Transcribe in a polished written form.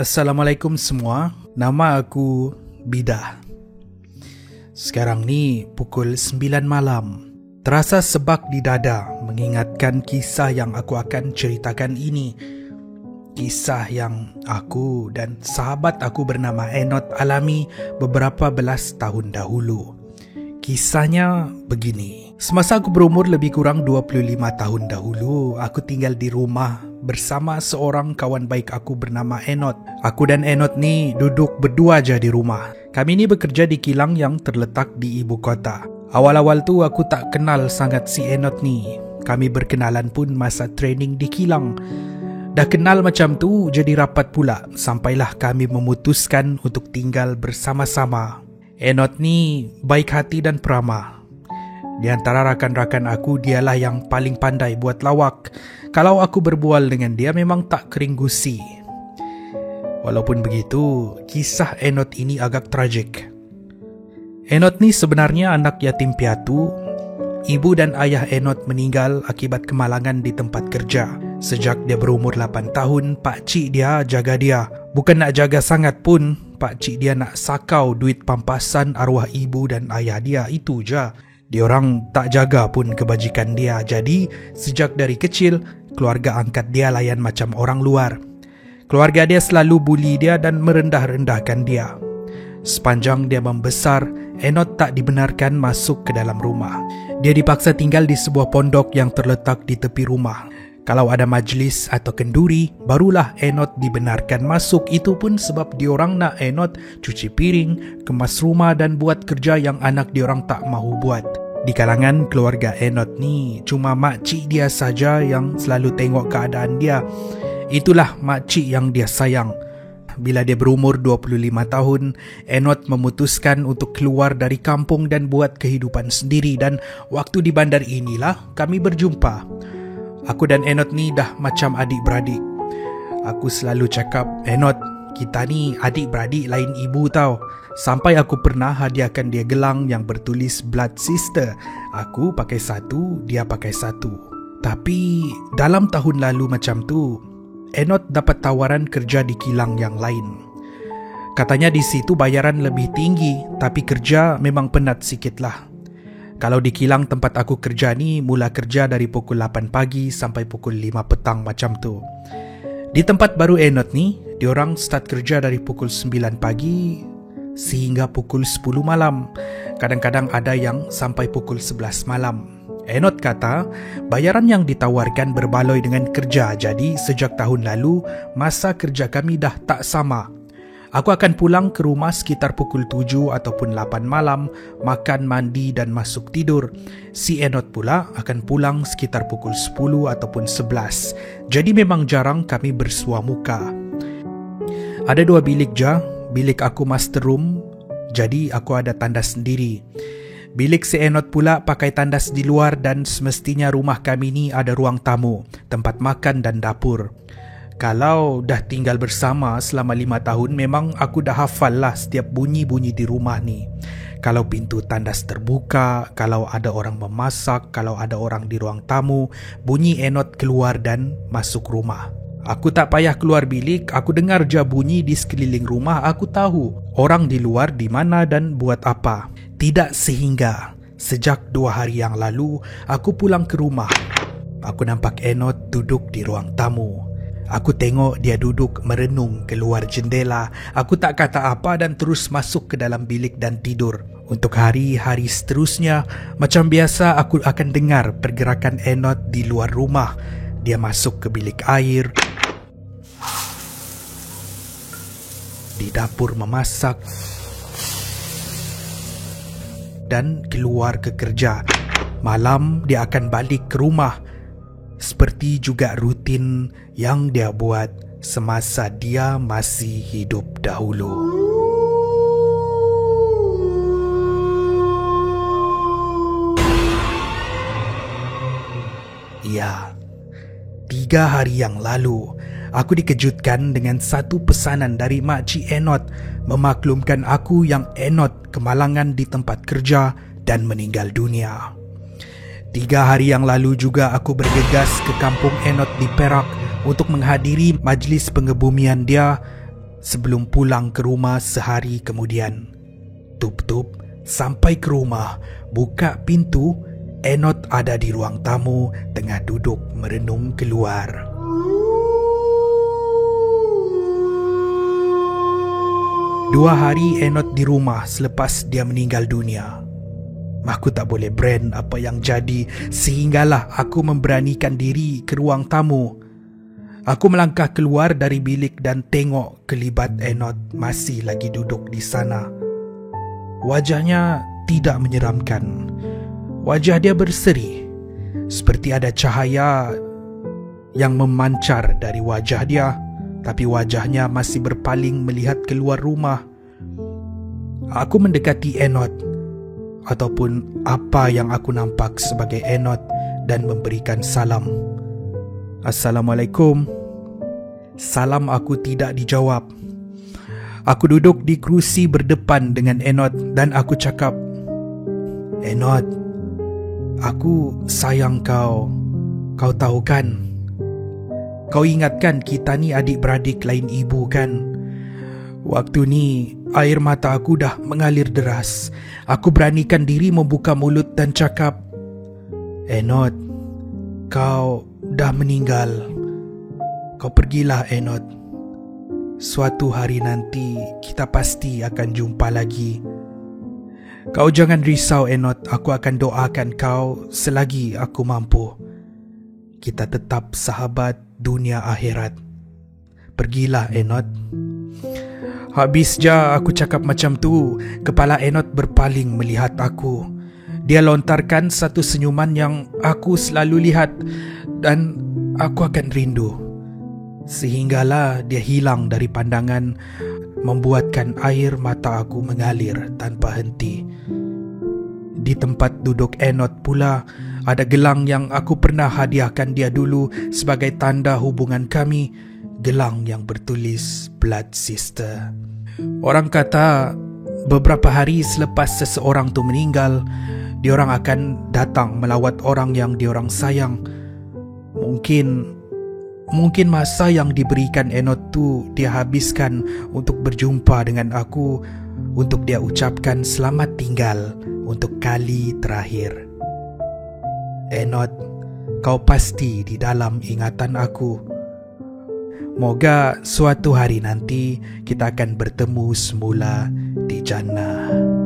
Assalamualaikum semua, nama aku Bidah. Sekarang ni pukul 9 malam. Terasa sebak di dada mengingatkan kisah yang aku akan ceritakan ini. Kisah yang aku dan sahabat aku bernama Enot alami beberapa belas tahun dahulu. Kisahnya begini. Semasa aku berumur lebih kurang 25 tahun dahulu, aku tinggal di rumah bersama seorang kawan baik aku bernama Enot. Aku dan Enot ni duduk berdua aja di rumah. Kami ni bekerja di kilang yang terletak di ibu kota. Awal-awal tu aku tak kenal sangat si Enot ni. Kami berkenalan pun masa training di kilang. Dah kenal macam tu jadi rapat pula sampailah kami memutuskan untuk tinggal bersama-sama. Enot ni baik hati dan peramah. Di antara rakan-rakan aku, dialah yang paling pandai buat lawak. Kalau aku berbual dengan dia memang tak kering gusi. Walaupun begitu, kisah Enot ini agak tragik. Enot ni sebenarnya anak yatim piatu. Ibu dan ayah Enot meninggal akibat kemalangan di tempat kerja. Sejak dia berumur 8 tahun, pakcik dia jaga dia. Bukan nak jaga sangat pun, pakcik dia nak sakau duit pampasan arwah ibu dan ayah dia, itu je. Diorang tak jaga pun kebajikan dia. Jadi, sejak dari kecil, keluarga angkat dia layan macam orang luar. Keluarga dia selalu bully dia dan merendah-rendahkan dia. Sepanjang dia membesar, Enot tak dibenarkan masuk ke dalam rumah. Dia dipaksa tinggal di sebuah pondok yang terletak di tepi rumah. Kalau ada majlis atau kenduri, barulah Enot dibenarkan masuk. Itu pun sebab diorang nak Enot cuci piring, kemas rumah dan buat kerja yang anak diorang tak mahu buat. Di kalangan keluarga Enot ni, cuma makcik dia saja yang selalu tengok keadaan dia. Itulah makcik yang dia sayang. Bila dia berumur 25 tahun, Enot memutuskan untuk keluar dari kampung dan buat kehidupan sendiri. Dan waktu di bandar inilah kami berjumpa. Aku dan Enot ni dah macam adik-beradik. Aku selalu cakap, Enot, kita ni adik-beradik lain ibu tau. Sampai aku pernah hadiahkan dia gelang yang bertulis Blood Sister. Aku pakai satu, dia pakai satu. Tapi dalam tahun lalu macam tu, Enot dapat tawaran kerja di kilang yang lain. Katanya di situ bayaran lebih tinggi, tapi kerja memang penat sikit lah. Kalau di kilang tempat aku kerja ni, mula kerja dari pukul 8 pagi sampai pukul 5 petang macam tu. Di tempat baru Enot ni, diorang start kerja dari pukul 9 pagi sehingga pukul 10 malam. Kadang-kadang ada yang sampai pukul 11 malam. Enot kata, bayaran yang ditawarkan berbaloi dengan kerja. Jadi sejak tahun lalu, masa kerja kami dah tak sama. Aku akan pulang ke rumah sekitar pukul 7 ataupun 8 malam, makan, mandi dan masuk tidur. Si Enot pula akan pulang sekitar pukul 10 ataupun 11. Jadi memang jarang kami bersua muka. Ada 2 bilik je, bilik aku master room, jadi aku ada tandas sendiri. Bilik si Enot pula pakai tandas di luar dan semestinya rumah kami ni ada ruang tamu, tempat makan dan dapur. Kalau dah tinggal bersama selama 5 tahun, memang aku dah hafal lah setiap bunyi-bunyi di rumah ni. Kalau pintu tandas terbuka, kalau ada orang memasak, kalau ada orang di ruang tamu, bunyi Enot keluar dan masuk rumah. Aku tak payah keluar bilik, aku dengar je bunyi di sekeliling rumah, aku tahu orang di luar di mana dan buat apa. Tidak sehingga sejak 2 hari yang lalu, aku pulang ke rumah. Aku nampak Enot duduk di ruang tamu. Aku tengok dia duduk merenung keluar jendela. Aku tak kata apa dan terus masuk ke dalam bilik dan tidur. Untuk hari-hari seterusnya, macam biasa aku akan dengar pergerakan Enot di luar rumah. Dia masuk ke bilik air, di dapur memasak, dan keluar ke kerja. Malam dia akan balik ke rumah. Seperti juga rutin yang dia buat semasa dia masih hidup dahulu. Ya, 3 hari yang lalu, aku dikejutkan dengan satu pesanan dari makcik Enot memaklumkan aku yang Enot kemalangan di tempat kerja dan meninggal dunia. 3 hari yang lalu juga aku bergegas ke kampung Enot di Perak untuk menghadiri majlis pengebumian dia sebelum pulang ke rumah sehari kemudian. Tup-tup, sampai ke rumah, buka pintu, Enot ada di ruang tamu tengah duduk merenung keluar. Dua hari Enot di rumah selepas dia meninggal dunia. Aku tak boleh brand apa yang jadi sehinggalah aku memberanikan diri ke ruang tamu. Aku melangkah keluar dari bilik dan tengok kelibat Enot masih lagi duduk di sana. Wajahnya tidak menyeramkan. Wajah dia berseri, seperti ada cahaya yang memancar dari wajah dia, tapi wajahnya masih berpaling melihat keluar rumah. Aku mendekati Enot, ataupun apa yang aku nampak sebagai Enot, dan memberikan salam. Assalamualaikum. Salam aku tidak dijawab. Aku duduk di kerusi berdepan dengan Enot dan aku cakap, Enot, aku sayang kau. Kau tahu kan? Kau ingatkan kita ni adik-beradik lain ibu kan? Waktu ni air mata aku dah mengalir deras. Aku beranikan diri membuka mulut dan cakap, Enot, kau dah meninggal. Kau pergilah, Enot. Suatu hari nanti kita pasti akan jumpa lagi. Kau jangan risau, Enot. Aku akan doakan kau selagi aku mampu. Kita tetap sahabat dunia akhirat. Pergilah, Enot. Habis je aku cakap macam tu, kepala Enot berpaling melihat aku. Dia lontarkan satu senyuman yang aku selalu lihat dan aku akan rindu. Sehinggalah dia hilang dari pandangan, membuatkan air mata aku mengalir tanpa henti. Di tempat duduk Enot pula ada gelang yang aku pernah hadiahkan dia dulu sebagai tanda hubungan kami, gelang yang bertulis Blood Sister. Orang kata beberapa hari selepas seseorang tu meninggal, diorang akan datang melawat orang yang diorang sayang. Mungkin masa yang diberikan Enot tu dia habiskan untuk berjumpa dengan aku, untuk dia ucapkan selamat tinggal untuk kali terakhir. Enot, kau pasti di dalam ingatan aku. Moga suatu hari nanti kita akan bertemu semula di jannah.